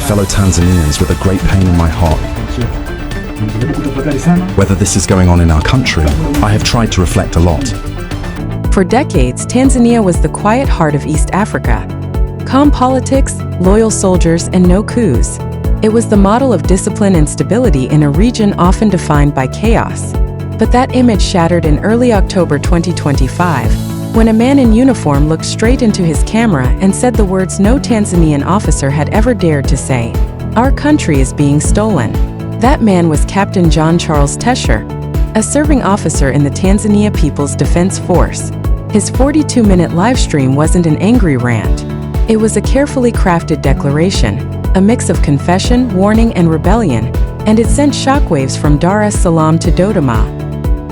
fellow Tanzanians with a great pain in my heart. Whether this is going on in our country, I have tried to reflect a lot. For decades, Tanzania was the quiet heart of East Africa. Calm politics, loyal soldiers, and no coups. It was the model of discipline and stability in a region often defined by chaos. But that image shattered in early October 2025, when a man in uniform looked straight into his camera and said the words no Tanzanian officer had ever dared to say: "Our country is being stolen." That man was Captain John Charles Tesher, a serving officer in the Tanzania People's Defense Force. His 42-minute livestream wasn't an angry rant. It was a carefully crafted declaration, a mix of confession, warning, and rebellion, and it sent shockwaves from Dar es Salaam to Dodoma.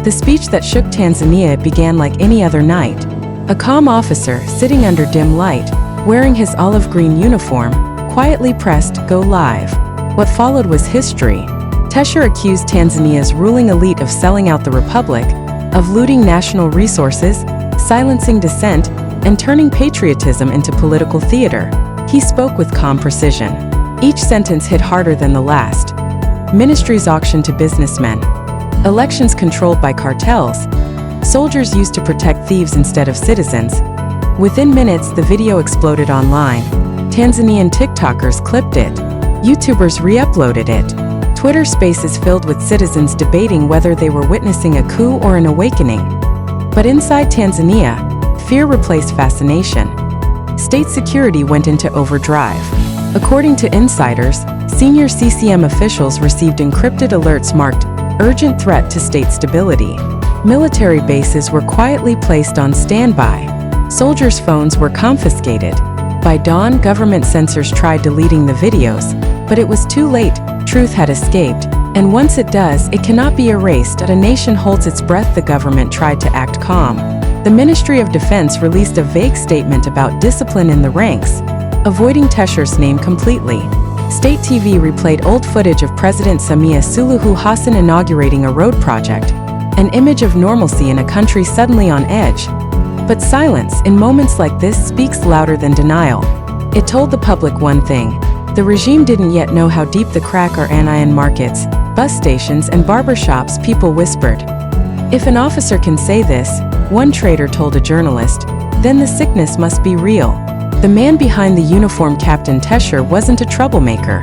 The speech that shook Tanzania began like any other night. A calm officer, sitting under dim light, wearing his olive green uniform, quietly pressed "Go live." What followed was history. Tesher accused Tanzania's ruling elite of selling out the republic, of looting national resources, silencing dissent, and turning patriotism into political theater. He spoke with calm precision. Each sentence hit harder than the last. Ministries auctioned to businessmen. Elections controlled by cartels. Soldiers used to protect thieves instead of citizens. Within minutes, the video exploded online. Tanzanian TikTokers clipped it. YouTubers re-uploaded it. Twitter spaces filled with citizens debating whether they were witnessing a coup or an awakening. But inside Tanzania, fear replaced fascination. State security went into overdrive. According to insiders, senior CCM officials received encrypted alerts marked "urgent threat to state stability." Military bases were quietly placed on standby. Soldiers' phones were confiscated. By dawn, government censors tried deleting the videos, but it was too late. Truth had escaped, and once it does, it cannot be erased. A nation holds its breath. The government tried to act calm. The Ministry of Defense released a vague statement about discipline in the ranks, avoiding Tesher's name completely. State TV replayed old footage of President Samia Suluhu Hassan inaugurating a road project, an image of normalcy in a country suddenly on edge. But silence, in moments like this, speaks louder than denial. It told the public one thing: the regime didn't yet know how deep the crack are. In markets, bus stations, and barbershops, people whispered. If an officer can say this, one trader told a journalist, then the sickness must be real. The man behind the uniform, Captain Tesher, wasn't a troublemaker.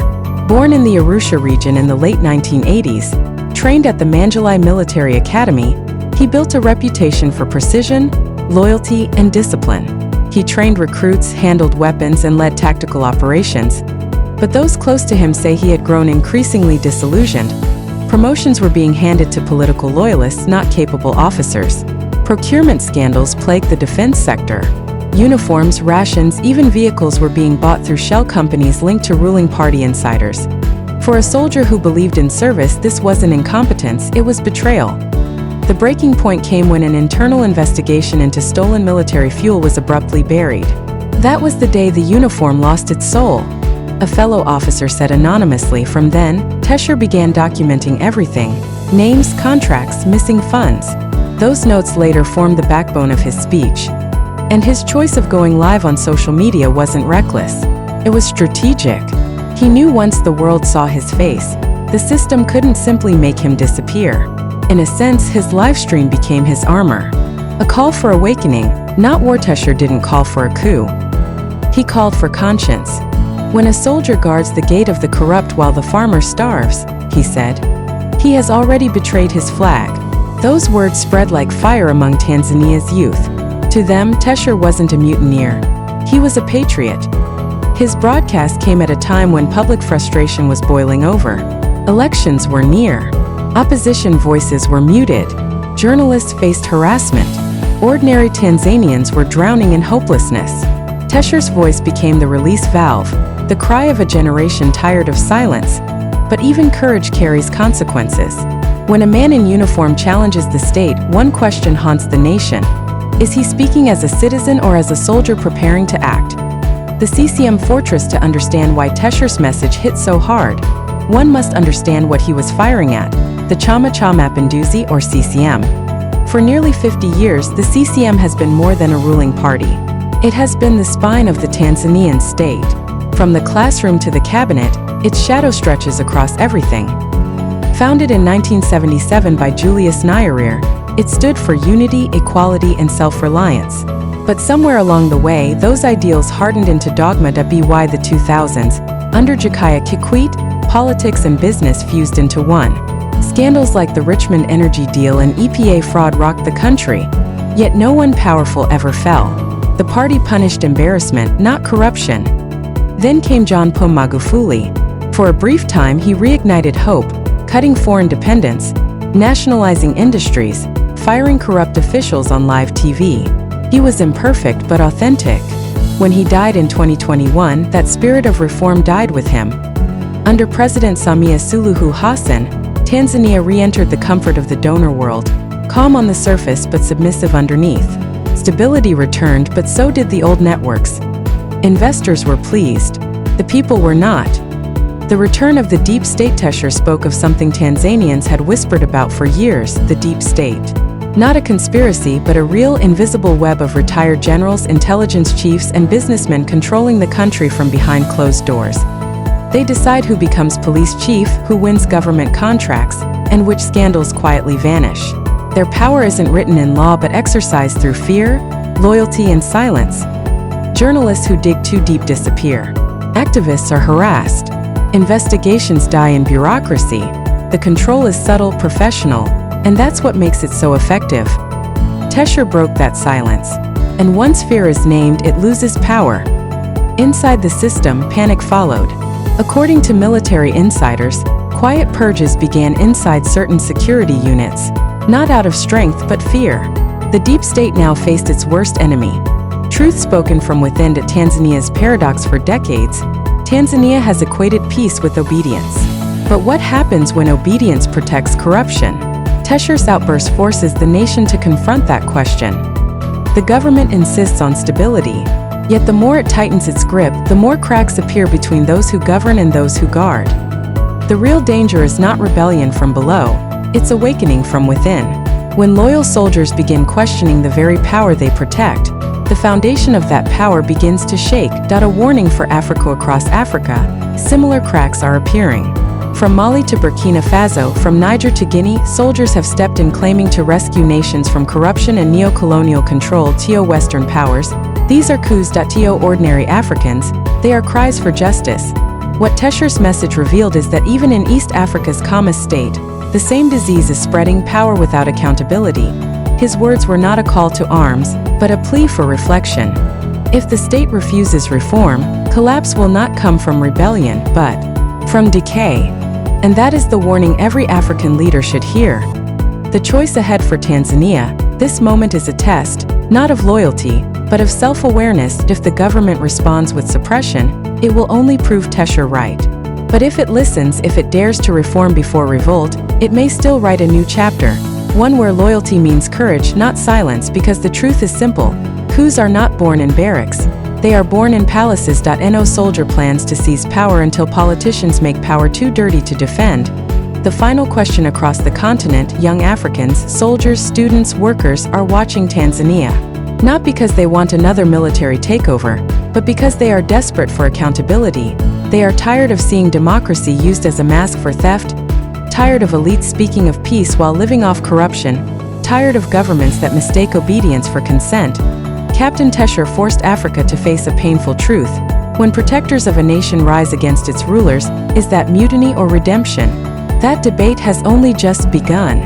Born in the Arusha region in the late 1980s, trained at the Manjulai Military Academy, he built a reputation for precision, loyalty, and discipline. He trained recruits, handled weapons, and led tactical operations. But those close to him say he had grown increasingly disillusioned. Promotions were being handed to political loyalists, not capable officers. Procurement scandals plagued the defense sector. Uniforms, rations, even vehicles were being bought through shell companies linked to ruling party insiders. For a soldier who believed in service, this wasn't incompetence, it was betrayal. The breaking point came when an internal investigation into stolen military fuel was abruptly buried. That was the day the uniform lost its soul. A fellow officer said anonymously. From then, Tesher began documenting everything: names, contracts, missing funds. Those notes later formed the backbone of his speech. And his choice of going live on social media wasn't reckless. It was strategic. He knew once the world saw his face, the system couldn't simply make him disappear. In a sense, his livestream became his armor. A call for awakening, not war. Tesher didn't call for a coup. He called for conscience. When a soldier guards the gate of the corrupt while the farmer starves, he said, he has already betrayed his flag. Those words spread like fire among Tanzania's youth. To them, Tesher wasn't a mutineer. He was a patriot. His broadcast came at a time when public frustration was boiling over. Elections were near. Opposition voices were muted. Journalists faced harassment. Ordinary Tanzanians were drowning in hopelessness. Tesher's voice became the release valve, the cry of a generation tired of silence. But even courage carries consequences. When a man in uniform challenges the state, one question haunts the nation. Is he speaking as a citizen or as a soldier preparing to act? The CCM fortress. To understand why Tesher's message hit so hard, one must understand what he was firing at: the Chama Cha Mapinduzi, or CCM. For nearly 50 years, the CCM has been more than a ruling party. It has been the spine of the Tanzanian state. From the classroom to the cabinet, its shadow stretches across everything. Founded in 1977 by Julius Nyerere, it stood for unity, equality, and self-reliance. But somewhere along the way, those ideals hardened into dogma. By the 2000s, under Jakaya Kikwete, politics and business fused into one. Scandals like the Richmond energy deal and EPA fraud rocked the country, yet no one powerful ever fell. The party punished embarrassment, not corruption. Then came John Pombe Magufuli. For a brief time, he reignited hope, cutting foreign dependence, nationalizing industries, firing corrupt officials on live TV. He was imperfect but authentic. When he died in 2021, that spirit of reform died with him. Under President Samia Suluhu Hassan, Tanzania re-entered the comfort of the donor world, calm on the surface but submissive underneath. Stability returned, but so did the old networks. Investors were pleased. The people were not. The return of the deep state. Tesher spoke of something Tanzanians had whispered about for years, the deep state. Not a conspiracy, but a real invisible web of retired generals, intelligence chiefs, and businessmen controlling the country from behind closed doors. They decide who becomes police chief, who wins government contracts, and which scandals quietly vanish. Their power isn't written in law but exercised through fear, loyalty, and silence. Journalists who dig too deep disappear. Activists are harassed. Investigations die in bureaucracy. The control is subtle, professional, and that's what makes it so effective. Tesher broke that silence. And once fear is named, it loses power. Inside the system, panic followed. According to military insiders, quiet purges began inside certain security units, not out of strength but fear. The deep state now faced its worst enemy. Truth spoken from within. To Tanzania's paradox. For decades, Tanzania has equated peace with obedience. But what happens when obedience protects corruption? Tesher's outburst forces the nation to confront that question. The government insists on stability, yet the more it tightens its grip, the more cracks appear between those who govern and those who guard. The real danger is not rebellion from below, it's awakening from within. When loyal soldiers begin questioning the very power they protect, the foundation of that power begins to shake. A warning for Africa. Across Africa, similar cracks are appearing. From Mali to Burkina Faso, from Niger to Guinea, soldiers have stepped in claiming to rescue nations from corruption and neo-colonial control. Western powers, these are coups. Ordinary Africans, they are cries for justice. What Tesher's message revealed is that even in East Africa's calmest state, the same disease is spreading. Power without accountability. His words were not a call to arms, but a plea for reflection. If the state refuses reform, collapse will not come from rebellion, but from decay. And that is the warning every African leader should hear. The choice ahead for Tanzania, this moment is a test, not of loyalty, but of self-awareness. If the government responds with suppression, it will only prove Tesher right. But if it listens, if it dares to reform before revolt, it may still write a new chapter. One where loyalty means courage, not silence, because the truth is simple. Coups are not born in barracks. They are born in palaces. No soldier plans to seize power until politicians make power too dirty to defend. The final question across the continent, young Africans, soldiers, students, workers, are watching Tanzania. Not because they want another military takeover, but because they are desperate for accountability. They are tired of seeing democracy used as a mask for theft, tired of elites speaking of peace while living off corruption, tired of governments that mistake obedience for consent. Captain Tesher forced Africa to face a painful truth. When protectors of a nation rise against its rulers, is that mutiny or redemption? That debate has only just begun.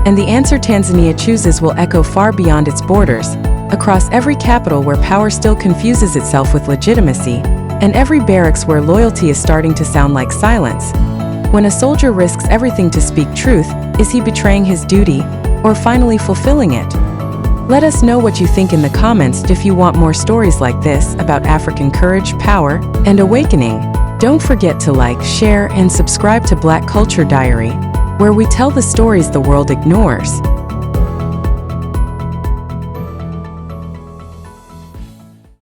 And the answer Tanzania chooses will echo far beyond its borders, across every capital where power still confuses itself with legitimacy, and every barracks where loyalty is starting to sound like silence. When a soldier risks everything to speak truth, is he betraying his duty, or finally fulfilling it? Let us know what you think in the comments. If you want more stories like this about African courage, power, and awakening, don't forget to like, share, and subscribe to Black Culture Diary, where we tell the stories the world ignores.